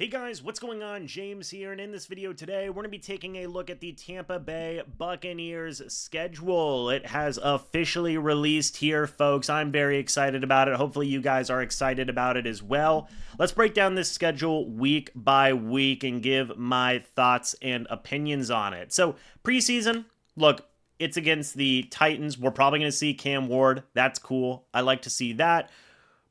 Hey guys, what's going on? James here, and in this video today, we're going to be taking a look at the Tampa Bay Buccaneers schedule. It has officially released here, folks. I'm very excited about it. Hopefully you guys are excited about it as well. Let's break down this schedule week by week and give my thoughts and opinions on it. So, preseason, look, it's against the Titans. We're probably going to see Cam Ward. That's cool. I like to see that.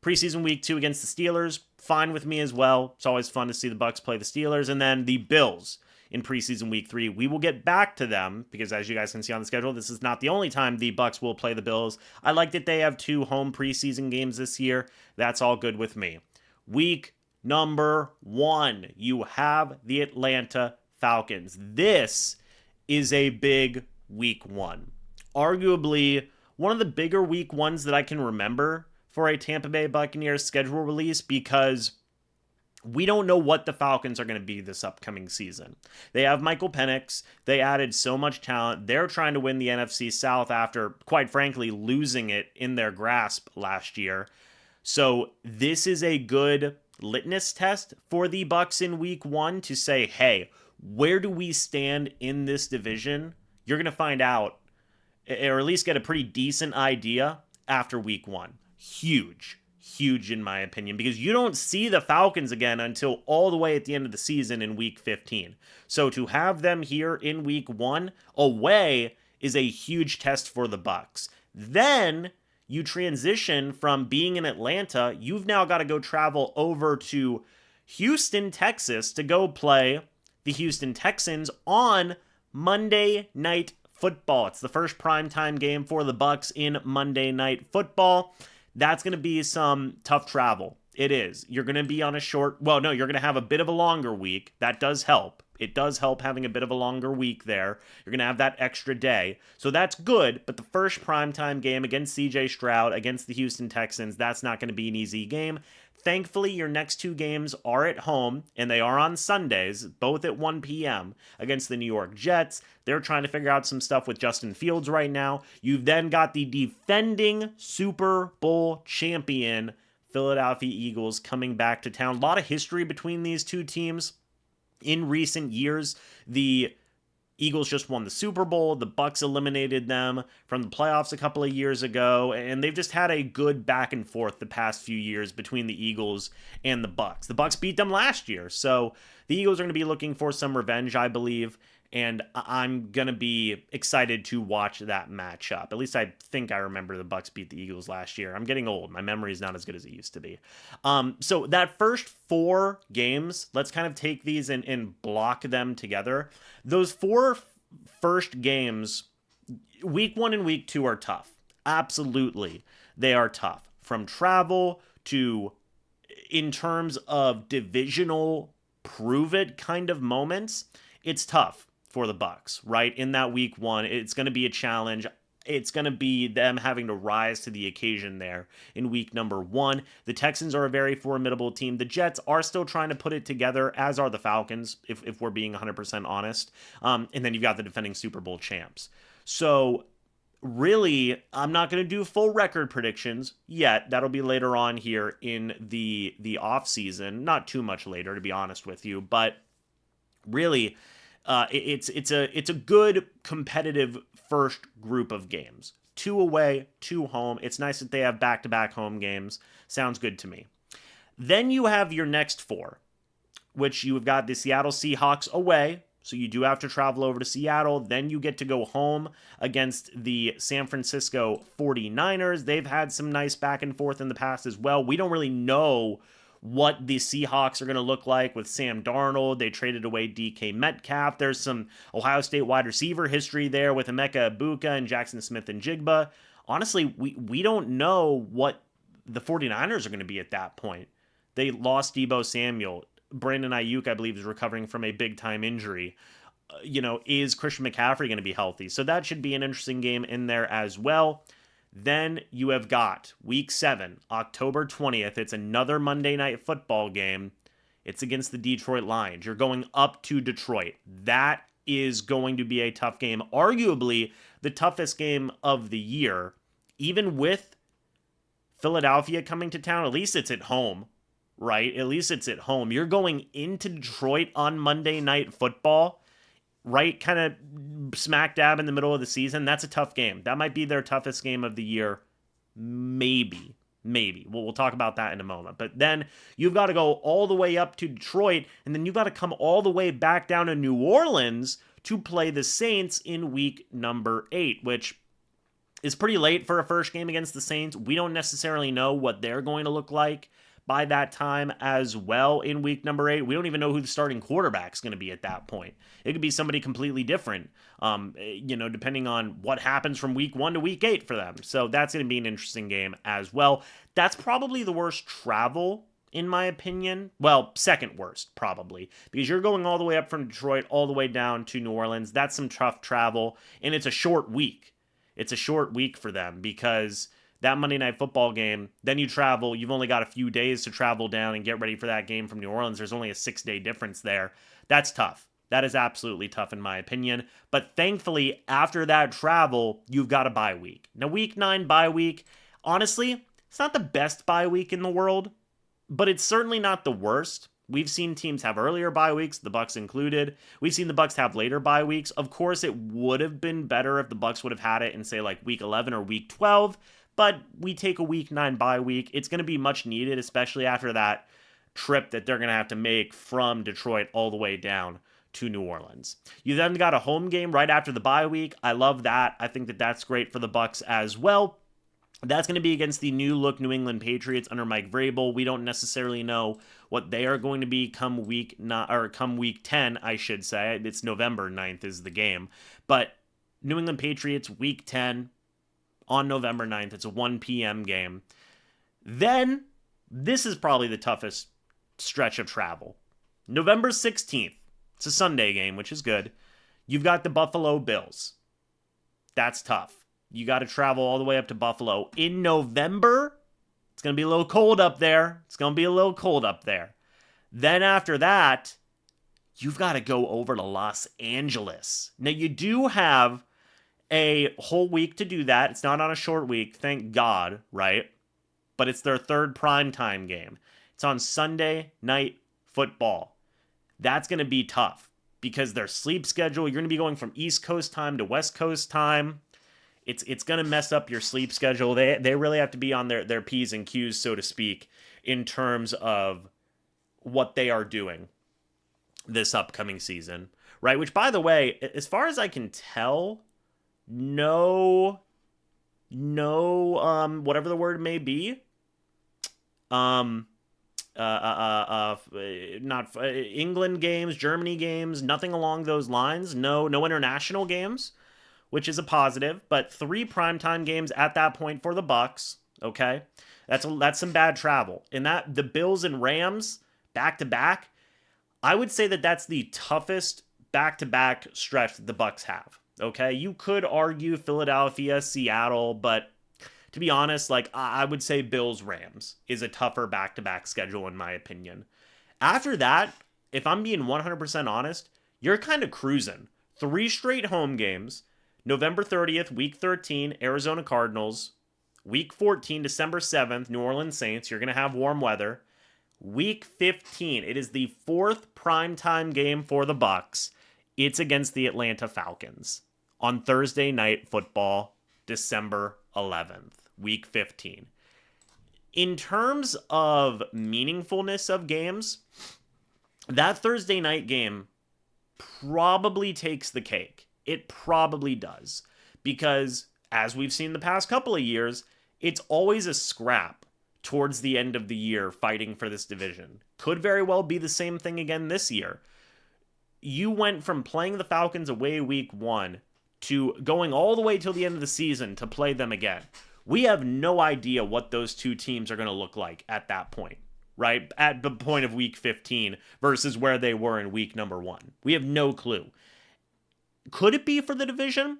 Preseason week 2 against the Steelers, fine with me as well. It's always fun to see the Bucs play the Steelers. And then the Bills in preseason week 3. We will get back to them because, as you guys can see on the schedule, this is not the only time the Bucs will play the Bills. I like that they have 2 home preseason games this year. That's all good with me. Week number 1, you have the Atlanta Falcons. This is a big week 1. Arguably one of the bigger week 1s that I can remember for a Tampa Bay Buccaneers schedule release, because we don't know what the Falcons are going to be this upcoming season. They have Michael Penix. They added so much talent. They're trying to win the NFC South after, quite frankly, losing it in their grasp last year. So this is a good litmus test for the Bucs in week 1 to say, hey, where do we stand in this division? You're going to find out, or at least get a pretty decent idea after week 1. Huge in my opinion, because you don't see the Falcons again until all the way at the end of the season in week 15. So to have them here in week 1 away is a huge test for the Bucs. Then you transition from being in Atlanta, you've now got to go travel over to Houston, Texas to go play the Houston Texans on Monday Night Football. It's the first primetime game for the Bucs in Monday Night Football. That's going to be some tough travel. It is. You're going to be on you're going to have a bit of a longer week. That does help. It does help having a bit of a longer week there. You're going to have that extra day. So that's good, but the first primetime game against CJ Stroud, against the Houston Texans, that's not going to be an easy game. Thankfully, your next 2 games are at home, and they are on Sundays, both at 1 p.m. against the New York Jets. They're trying to figure out some stuff with Justin Fields right now. You've then got the defending Super Bowl champion Philadelphia Eagles coming back to town. A lot of history between these two teams. In recent years, the Eagles just won the Super Bowl. The Bucs eliminated them from the playoffs a couple of years ago, and they've just had a good back and forth the past few years between the Eagles and the Bucs. The Bucs beat them last year, so the Eagles are going to be looking for some revenge, I believe, and I'm going to be excited to watch that matchup. At least I think I remember the Bucs beat the Eagles last year. I'm getting old. My memory is not as good as it used to be. So that first 4 games, let's kind of take these and block them together. Those 4 first games, week 1 and week 2 are tough. Absolutely. They are tough. From travel to, in terms of divisional prove-it kind of moments, it's tough for the Bucs, right? In that week 1, it's going to be a challenge. It's going to be them having to rise to the occasion there in week number 1. The Texans are a very formidable team. The Jets are still trying to put it together, as are the Falcons, if we're being 100% honest. And then you've got the defending Super Bowl champs. So really, I'm not going to do full record predictions yet. That'll be later on here in the off season. Not too much later, to be honest with you. But really, it's a good competitive first group of games. 2 away, 2 home. It's nice that they have back-to-back home games. Sounds good to me. Then you have your next 4, which you've got the Seattle Seahawks away. So you do have to travel over to Seattle. Then you get to go home against the San Francisco 49ers. They've had some nice back and forth in the past as well. We don't really know what the Seahawks are going to look like with Sam Darnold. They traded away DK Metcalf. There's some Ohio State wide receiver history there with Emeka Egbuka and Jackson Smith and Jigba. Honestly, we don't know what the 49ers are going to be at that point. They lost Deebo Samuel. Brandon Ayuk, I believe, is recovering from a big-time injury. Is Christian McCaffrey going to be healthy? So that should be an interesting game in there as well. Then you have got week 7, October 20th. It's another Monday Night Football game. It's against the Detroit Lions. You're going up to Detroit. That is going to be a tough game. Arguably the toughest game of the year. Even with Philadelphia coming to town, at least it's at home, right? At least it's at home. You're going into Detroit on Monday Night Football, right? Kind of smack dab in the middle of the season. That's a tough game. That might be their toughest game of the year. Maybe. Maybe. We'll talk about that in a moment. But then you've got to go all the way up to Detroit, and then you've got to come all the way back down to New Orleans to play the Saints in week number 8, which is pretty late for a first game against the Saints. We don't necessarily know what they're going to look like by that time as well in week number 8. We don't even know who the starting quarterback's going to be at that point. It could be somebody completely different, depending on what happens from week 1 to week 8 for them. So that's going to be an interesting game as well. That's probably the worst travel, in my opinion. Well, second worst, probably, because you're going all the way up from Detroit all the way down to New Orleans. That's some tough travel, and it's a short week. It's a short week for them because that Monday Night Football game, then you travel. You've only got a few days to travel down and get ready for that game from New Orleans. There's only a 6-day difference there. That's tough. That is absolutely tough in my opinion. But thankfully, after that travel, you've got a bye week. Now, week 9 bye week, honestly, it's not the best bye week in the world, but it's certainly not the worst. We've seen teams have earlier bye weeks, the Bucs included. We've seen the Bucs have later bye weeks. Of course, it would have been better if the Bucs would have had it in, say, like week 11 or week 12, but we take a week 9 bye week. It's going to be much needed, especially after that trip that they're going to have to make from Detroit all the way down to New Orleans. You then got a home game right after the bye week. I love that. I think that that's great for the Bucs as well. That's going to be against the new look New England Patriots under Mike Vrabel. We don't necessarily know what they are going to be come week 10, I should say. It's November 9th is the game. But New England Patriots week 10 on November 9th. It's a 1 p.m. game. Then this is probably the toughest stretch of travel. November 16th. It's a Sunday game, which is good. You've got the Buffalo Bills. That's tough. You got to travel all the way up to Buffalo in November. It's going to be a little cold up there. Then after that, you've got to go over to Los Angeles. Now, you do have a whole week to do that. It's not on a short week, thank God, right? But it's their third primetime game. It's on Sunday Night Football. That's going to be tough because their sleep schedule, you're going to be going from East Coast time to West Coast time. It's going to mess up your sleep schedule. They really have to be on their P's and Q's, so to speak, in terms of what they are doing this upcoming season, right? Which, by the way, as far as I can tell, no, whatever the word may be, not England games, Germany games, nothing along those lines. No international games, which is a positive, but 3 primetime games at that point for the Bucs. Okay, that's some bad travel. And that the Bills and Rams back to back, I would say that that's the toughest back to back stretch that the Bucs have. Okay, you could argue Philadelphia, Seattle, but to be honest, like I would say Bills Rams is a tougher back to back schedule in my opinion. After that, if I'm being 100% honest, you're kind of cruising. 3 straight home games. November 30th, Week 13, Arizona Cardinals. Week 14, December 7th, New Orleans Saints. You're going to have warm weather. Week 15, it is the 4th primetime game for the Bucs. It's against the Atlanta Falcons on Thursday Night Football, December 11th, Week 15. In terms of meaningfulness of games, that Thursday night game probably takes the cake. It probably does. Because, as we've seen the past couple of years, it's always a scrap towards the end of the year fighting for this division. Could very well be the same thing again this year. You went from playing the Falcons away week 1 to going all the way till the end of the season to play them again. We have no idea what those two teams are going to look like at that point, right? At the point of week 15 versus where they were in week number 1. We have no clue. Could it be for the division?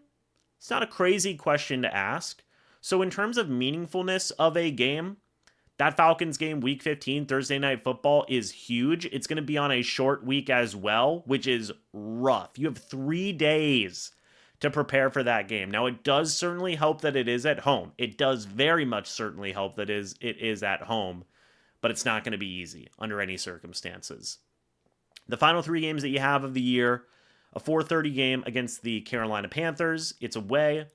It's not a crazy question to ask. So in terms of meaningfulness of a game, that Falcons game, week 15, Thursday Night Football, is huge. It's going to be on a short week as well, which is rough. You have 3 days to prepare for that game. Now, it does certainly help that it is at home. It does very much certainly help that it is at home. but it's not going to be easy under any circumstances. The final 3 games that you have of the year, a 4:30 game against the Carolina Panthers. It's away.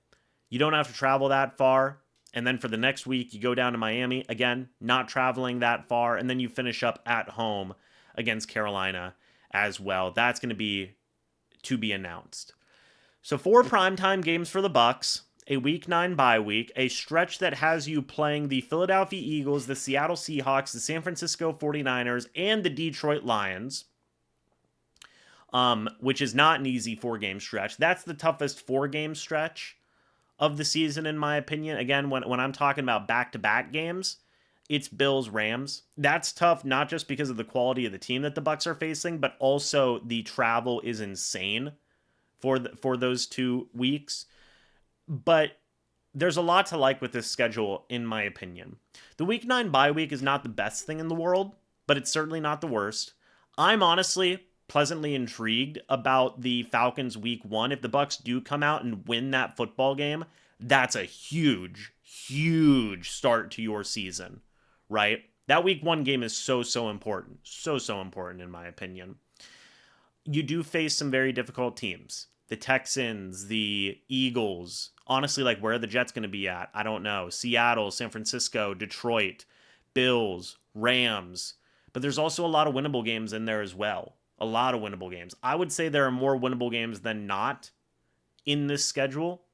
You don't have to travel that far. And then for the next week, you go down to Miami. Again, not traveling that far. And then you finish up at home against Carolina as well. That's going to be announced. So 4 primetime games for the Bucs, a Week 9 bye week, a stretch that has you playing the Philadelphia Eagles, the Seattle Seahawks, the San Francisco 49ers, and the Detroit Lions, which is not an easy 4-game stretch. That's the toughest 4-game stretch of the season, in my opinion. Again, when I'm talking about back-to-back games, it's Bills-Rams. That's tough, not just because of the quality of the team that the Bucs are facing, but also the travel is insane for those 2 weeks. But there's a lot to like with this schedule, in my opinion. The Week 9 bye week is not the best thing in the world, but it's certainly not the worst. I'm honestly pleasantly intrigued about the Falcons Week 1. If the Bucs do come out and win that football game, that's a huge, huge start to your season, right? That Week 1 game is so important. So important, in my opinion. You do face some very difficult teams. The Texans, the Eagles. Honestly, like, where are the Jets going to be at? I don't know. Seattle, San Francisco, Detroit, Bills, Rams. But there's also a lot of winnable games in there as well. A lot of winnable games. I would say there are more winnable games than not in this schedule.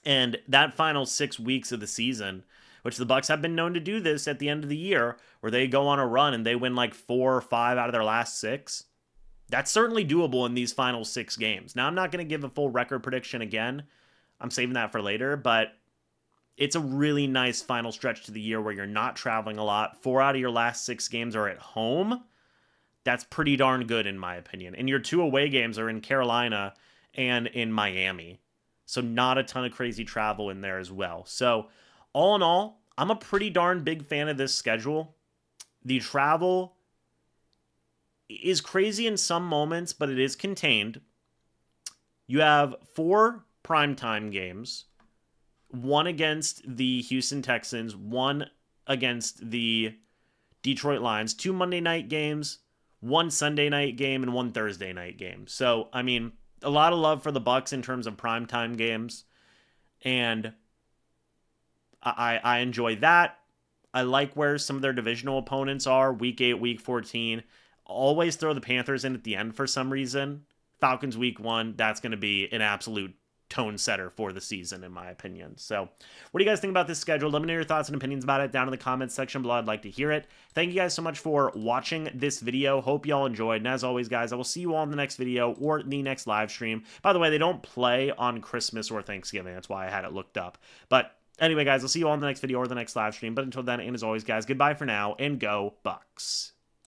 And that final 6 weeks of the season, which the Bucs have been known to do this at the end of the year, where they go on a run and they win like 4 or 5 out of their last 6. That's certainly doable in these final 6 games. Now, I'm not going to give a full record prediction again. I'm saving that for later, but it's a really nice final stretch to the year where you're not traveling a lot. 4 out of your last 6 games are at home. That's pretty darn good, in my opinion. And your 2 away games are in Carolina and in Miami. So not a ton of crazy travel in there as well. So all in all, I'm a pretty darn big fan of this schedule. The travel is crazy in some moments, but it is contained. You have 4 primetime games. 1 against the Houston Texans, 1 against the Detroit Lions, 2 Monday night games, 1 Sunday night game, and 1 Thursday night game. So, I mean, a lot of love for the Bucs in terms of primetime games, and I enjoy that. I like where some of their divisional opponents are, Week 8, Week 14. Always throw the Panthers in at the end for some reason. Falcons Week 1, that's going to be an absolute tone setter for the season, in my opinion. So what do you guys think about this schedule? Let me know your thoughts and opinions about it down in the comments section below. I'd like to hear it. Thank you guys so much for watching this video. Hope y'all enjoyed. And as always, guys, I will see you all in the next video or the next live stream. By the way, they don't play on Christmas or Thanksgiving. That's why I had it looked up. But anyway, guys, I'll see you all in the next video or the next live stream. But until then, and as always, guys, goodbye for now and go Bucs.